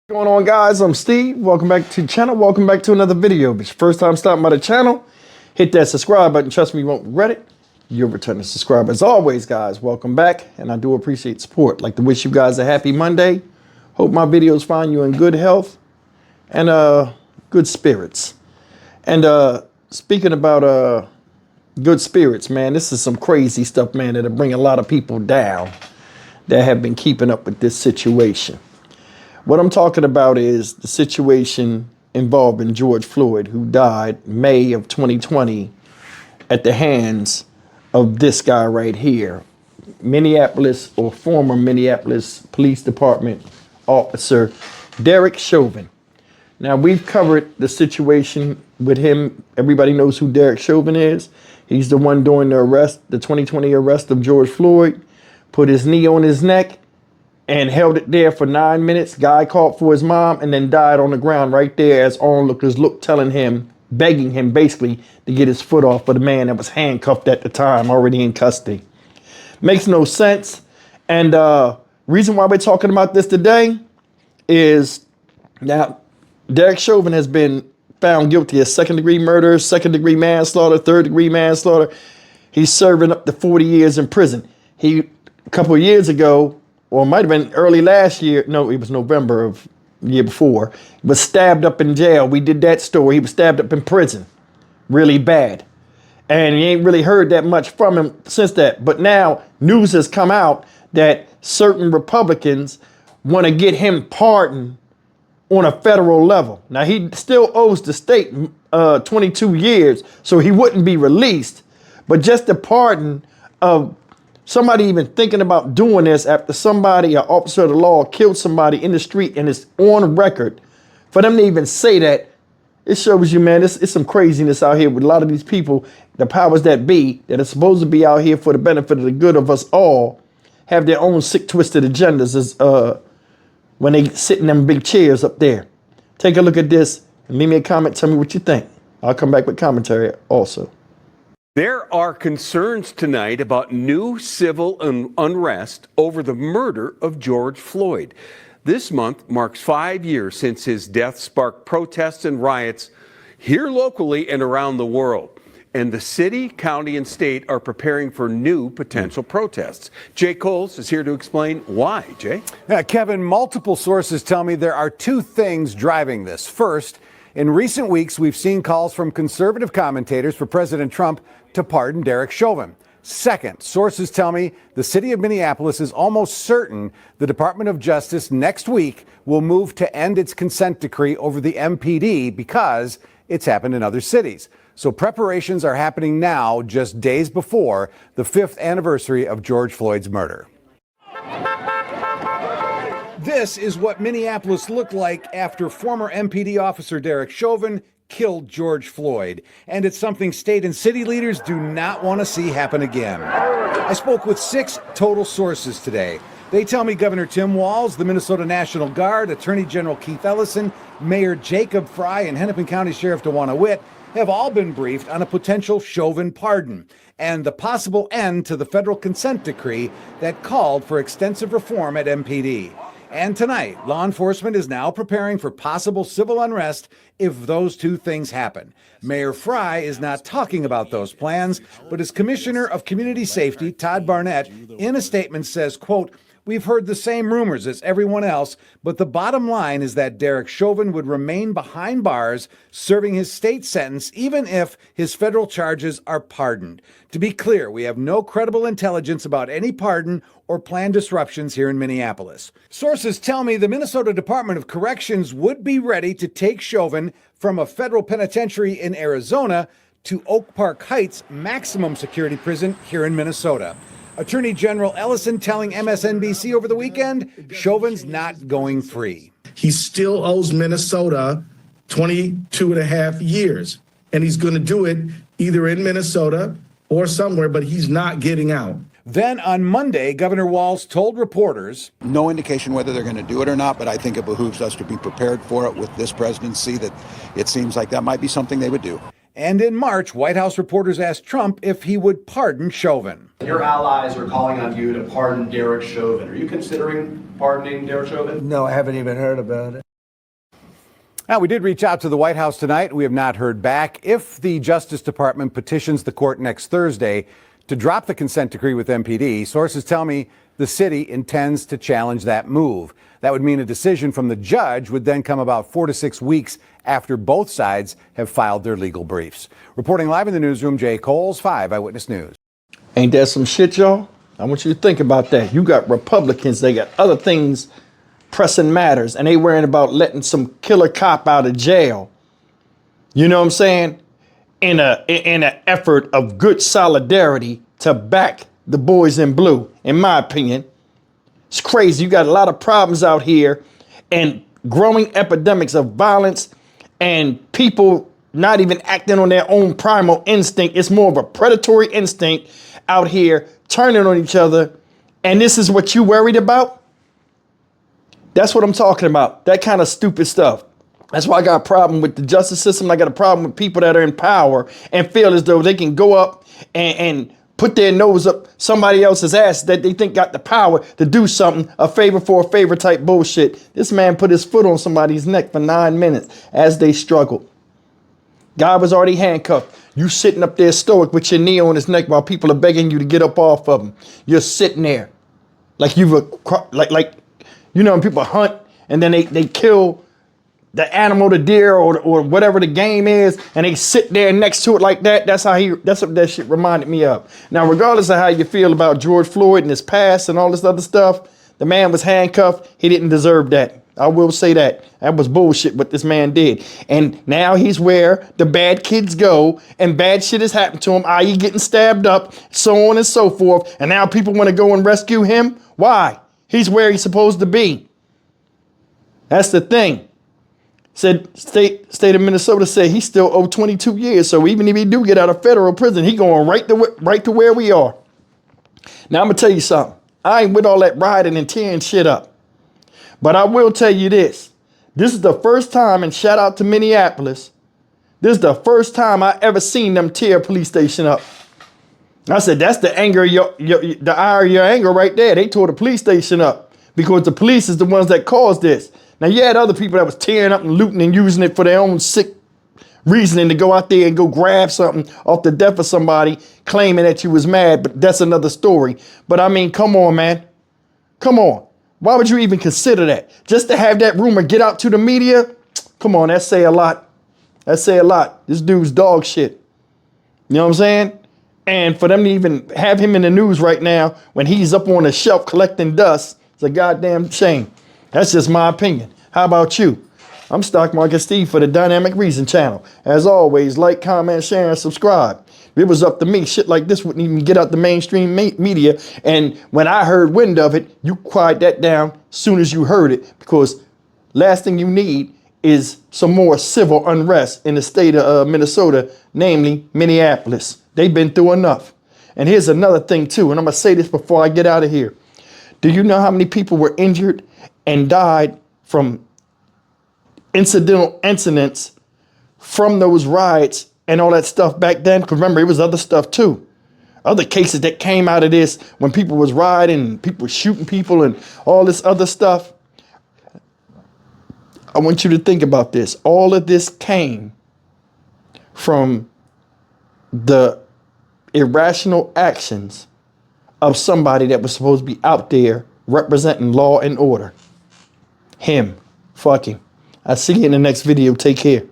What's going on, guys? I'm Steve. Welcome back to the channel. Welcome back to another video. If it's your first time stopping by the channel, hit that subscribe button. Trust me, you won't regret it. You'll return to subscribe. As always, guys, welcome back. And I do appreciate support. I'd like to wish you guys a happy Monday. Hope my videos find you in good health and good spirits. And speaking about good spirits, man, this is some crazy stuff, man, that'll bring a lot of people down that have been keeping up with this situation. What I'm talking about is the situation involving George Floyd, who died May of 2020 at the hands of this guy right here, Minneapolis or former Minneapolis Police Department officer, Derek Chauvin. Now, we've covered the situation with him. Everybody knows who Derek Chauvin is. He's the one doing the arrest, the 2020 arrest of George Floyd, put his knee on his neck and held it there for 9 minutes. Guy called for his mom and then died on the ground right there as onlookers looked, telling him, begging him basically to get his foot off of the man that was handcuffed at the time, already in custody. Makes no sense. And reason why we're talking about this today is now Derek Chauvin has been found guilty of second-degree murder, second-degree manslaughter, third-degree manslaughter. He's serving up to 40 years in prison. He, a couple of years ago, or it might have been early last year. No, it was November of the year before. He was stabbed up in jail. We did that story. He was stabbed up in prison really bad. And you ain't really heard that much from him since that. But now news has come out that certain Republicans want to get him pardoned on a federal level. Now, he still owes the state 22 years, so he wouldn't be released. But just the pardon of somebody even thinking about doing this after somebody, an officer of the law, killed somebody in the street and it's on record, for them to even say that, it shows you, man, it's some craziness out here with a lot of these people, the powers that be, that are supposed to be out here for the benefit of the good of us all, have their own sick, twisted agendas as when they sit in them big chairs up there. Take a look at this and leave me a comment. Tell me what you think. I'll come back with commentary also. There are concerns tonight about new civil unrest over the murder of George Floyd. This month marks 5 years since his death sparked protests and riots here locally and around the world. And the city, county, and state are preparing for new potential protests. Jay Coles is here to explain why. Jay? Yeah, Kevin, multiple sources tell me there are two things driving this. First, in recent weeks, we've seen calls from conservative commentators for President Trump to pardon Derek Chauvin. Second, sources tell me the city of Minneapolis is almost certain the Department of Justice next week will move to end its consent decree over the MPD because it's happened in other cities. So preparations are happening now, just days before the 5th anniversary of George Floyd's murder. This is what Minneapolis looked like after former MPD officer Derek Chauvin killed George Floyd. And it's something state and city leaders do not want to see happen again. I spoke with 6 total sources today. They tell me Governor Tim Walz, the Minnesota National Guard, Attorney General Keith Ellison, Mayor Jacob Fry, and Hennepin County Sheriff DeWanna Witt have all been briefed on a potential Chauvin pardon and the possible end to the federal consent decree that called for extensive reform at MPD. And tonight, law enforcement is now preparing for possible civil unrest if those two things happen. Mayor Fry is not talking about those plans, but his Commissioner of Community Safety, Todd Barnett, in a statement says, quote, "We've heard the same rumors as everyone else, but the bottom line is that Derek Chauvin would remain behind bars, serving his state sentence, even if his federal charges are pardoned. To be clear, we have no credible intelligence about any pardon or planned disruptions here in Minneapolis." Sources tell me the Minnesota Department of Corrections would be ready to take Chauvin from a federal penitentiary in Arizona to Oak Park Heights maximum security prison here in Minnesota. Attorney General Ellison telling MSNBC over the weekend, Chauvin's not going free. He still owes Minnesota 22 and a half years, and he's going to do it either in Minnesota or somewhere, but he's not getting out. Then on Monday, Governor Walz told reporters, no indication whether they're going to do it or not, but I think it behooves us to be prepared for it with this presidency, that it seems like that might be something they would do. And in March, White House reporters asked Trump if he would pardon Chauvin. Your allies are calling on you to pardon Derek Chauvin. Are you considering pardoning Derek Chauvin? No, I haven't even heard about it. Now, we did reach out to the White House tonight. We have not heard back. If the Justice Department petitions the court next Thursday to drop the consent decree with MPD, sources tell me the city intends to challenge that move. That would mean a decision from the judge would then come about 4 to 6 weeks after both sides have filed their legal briefs. Reporting live in the newsroom, Jay Coles, 5 Eyewitness News. Ain't that some shit, y'all? I want you to think about that. You got Republicans, they got other things, pressing matters, and they worrying about letting some killer cop out of jail. You know what I'm saying? In an effort of good solidarity to back the boys in blue, in my opinion. It's crazy. You got a lot of problems out here and growing epidemics of violence and people not even acting on their own primal instinct. It's more of a predatory instinct out here turning on each other. And this is what you worried about? That's what I'm talking about. That kind of stupid stuff. That's why I got a problem with the justice system. I got a problem with people that are in power and feel as though they can go up and put their nose up somebody else's ass that they think got the power to do something, a favor for a favor type bullshit. This man put his foot on somebody's neck for 9 minutes as they struggled. Guy was already handcuffed. You sitting up there stoic with your knee on his neck while people are begging you to get up off of him. You're sitting there like you know, when people hunt and then they kill the animal, the deer or whatever the game is, and they sit there next to it like that. That's what that shit reminded me of. Now, regardless of how you feel about George Floyd and his past and all this other stuff, the man was handcuffed. He didn't deserve that. I will say that. That was bullshit what this man did. And now he's where the bad kids go and bad shit has happened to him, i.e. getting stabbed up, so on and so forth. And now people want to go and rescue him. Why? He's where he's supposed to be. That's the thing. Said state of Minnesota said he still owed 22 years. So even if he do get out of federal prison, he going right to where we are. Now I'm gonna tell you something. I ain't with all that rioting and tearing shit up. But I will tell you this. This is the first time, and shout out to Minneapolis, this is the first time I ever seen them tear a police station up. I said, that's the anger, the ire of your anger right there. They tore the police station up because the police is the ones that caused this. Now, you had other people that was tearing up and looting and using it for their own sick reasoning to go out there and go grab something off the death of somebody, claiming that you was mad, but that's another story. But I mean, come on, man. Come on. Why would you even consider that? Just to have that rumor get out to the media? Come on, that say a lot. That say a lot. This dude's dog shit. You know what I'm saying? And for them to even have him in the news right now when he's up on a shelf collecting dust, it's a goddamn shame. That's just my opinion. How about you? I'm Stock Market Steve for the Dynamic Reason channel. As always, like, comment, share, and subscribe. If it was up to me, shit like this wouldn't even get out the mainstream media. And when I heard wind of it, you quiet that down as soon as you heard it, because last thing you need is some more civil unrest in the state of Minnesota, namely Minneapolis. They've been through enough. And here's another thing too, and I'm gonna say this before I get out of here. Do you know how many people were injured and died from incidental incidents from those riots and all that stuff back then? Because remember, it was other stuff too. Other cases that came out of this when people was rioting and people were shooting people and all this other stuff. I want you to think about this. All of this came from the irrational actions of somebody that was supposed to be out there representing law and order. Him. Fuck him. I'll see you in the next video. Take care.